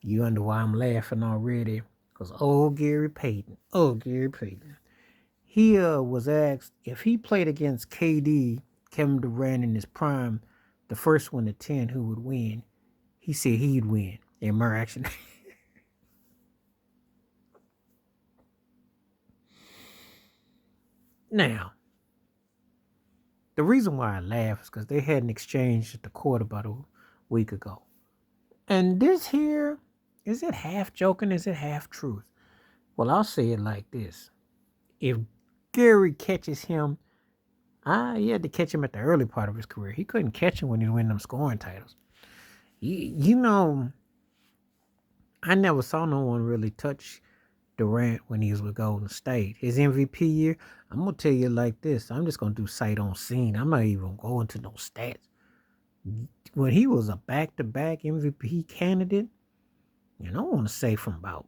You wonder why I'm laughing already? Because old Gary Payton. He was asked if he played against KD, Kevin Durant in his prime, the first one to 10, who would win. He said he'd win. And Murray actually. Now, the reason why I laugh is because they had an exchange at the court about a week ago. And this here, is it half joking? Is it half truth? Well, I'll say it like this. If Gary catches him, he had to catch him at the early part of his career. He couldn't catch him when he was winning them scoring titles. You know, I never saw no one really touch Durant when he was with Golden State. His MVP year, I'm gonna tell you like this. I'm just gonna do sight on scene. I'm not even going to no stats. When he was a back-to-back MVP candidate, and I want to say from about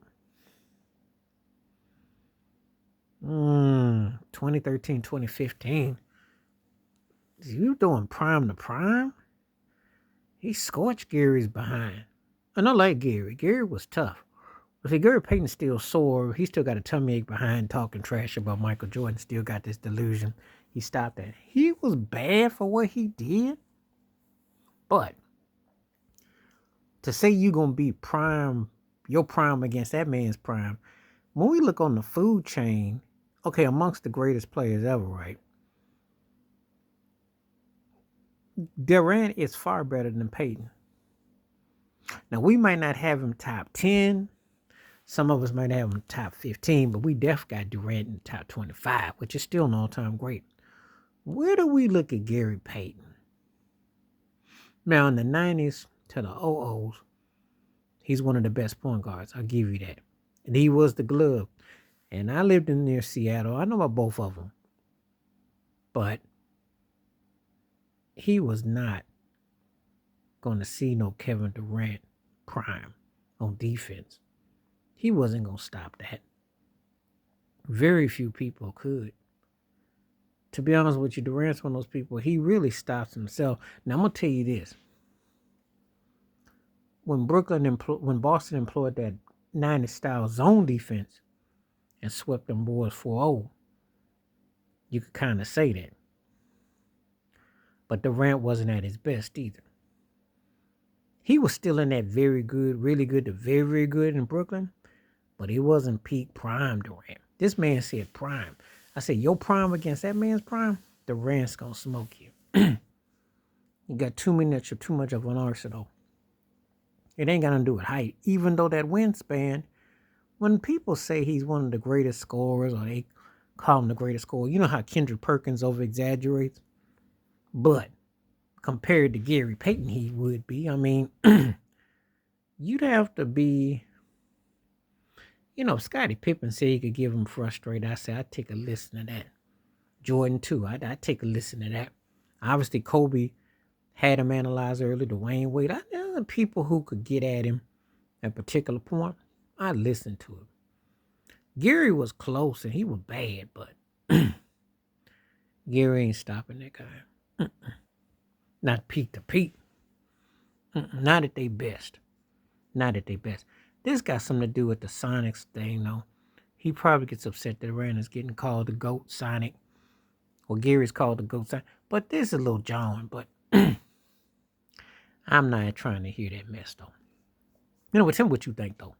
2013, 2015, you doing prime to prime? He scorched Gary's behind. And I like Gary. Gary was tough. But see, Gary Payton still sore. He still got a tummy ache behind talking trash about Michael Jordan. Still got this delusion. He stopped that. He was bad for what he did. But to say you going to be prime, your prime against that man's prime, when we look on the food chain, okay, amongst the greatest players ever, right? Durant is far better than Payton. Now, we might not have him top 10. Some of us might have him top 15, but we definitely got Durant in the top 25, which is still an all-time great. Where do we look at Gary Payton? Now, in the 90s to the 00s, he's one of the best point guards. I'll give you that. And he was the glove. And I lived in near Seattle. I know about both of them. But he was not going to see no Kevin Durant prime on defense. He wasn't going to stop that. Very few people could. To be honest with you, Durant's one of those people, he really stops himself. Now, I'm going to tell you this. When Boston employed that 90s-style zone defense and swept them boys 4-0, you could kind of say that. But Durant wasn't at his best either. He was still in that very good, really good to very, very good in Brooklyn, but he wasn't peak prime Durant. This man said prime. I said, your prime against that man's prime, Durant's going to smoke you. You got too much of an arsenal. It ain't got to do with height. Even though that wingspan, when people say he's one of the greatest scorers or they call him the greatest scorer, you know how Kendrick Perkins over exaggerates? But compared to Gary Payton, he would be. I mean, you'd have to be, Scottie Pippen said he could give him frustrated. I said, I'd take a listen to that. Jordan, too. I'd take a listen to that. Obviously, Kobe had him analyzed early. Dwayne Wade. There are people who could get at him at a particular point. I listened to him. Gary was close and he was bad, but Gary ain't stopping that guy. Not peak to peak. Not at their best. Not at their best. This got something to do with the Sonics thing, though. He probably gets upset that Rand is getting called the GOAT Sonic. Or Gary's called the GOAT Sonic. But this is a little jarring, but I'm not trying to hear that mess, though. Tell me what you think, though.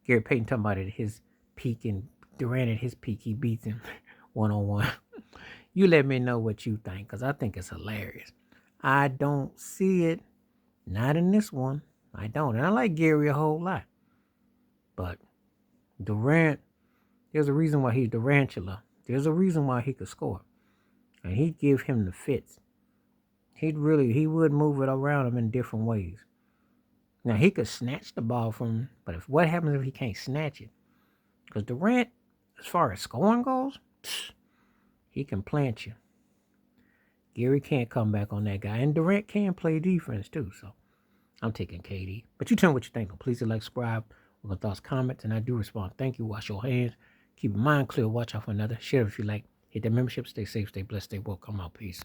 Gary Payton talking about at his peak and Durant at his peak, he beats him one-on-one. You let me know what you think, because I think it's hilarious. I don't see it. Not in this one. I don't. And I like Gary a whole lot. But Durant, there's a reason why he's Durantula. There's a reason why he could score. And he'd give him the fits. He would move it around him in different ways. Now, he could snatch the ball from him, but what happens if he can't snatch it? Because Durant, as far as scoring goes, he can plant you. Gary can't come back on that guy. And Durant can play defense, too. So, I'm taking KD. But you tell me what you think. Please like, subscribe, with your thoughts, comments, and I do respond. Thank you. Wash your hands. Keep your mind clear. Watch out for another. Share if you like. Hit that membership. Stay safe. Stay blessed. Stay woke. I'm out. Peace.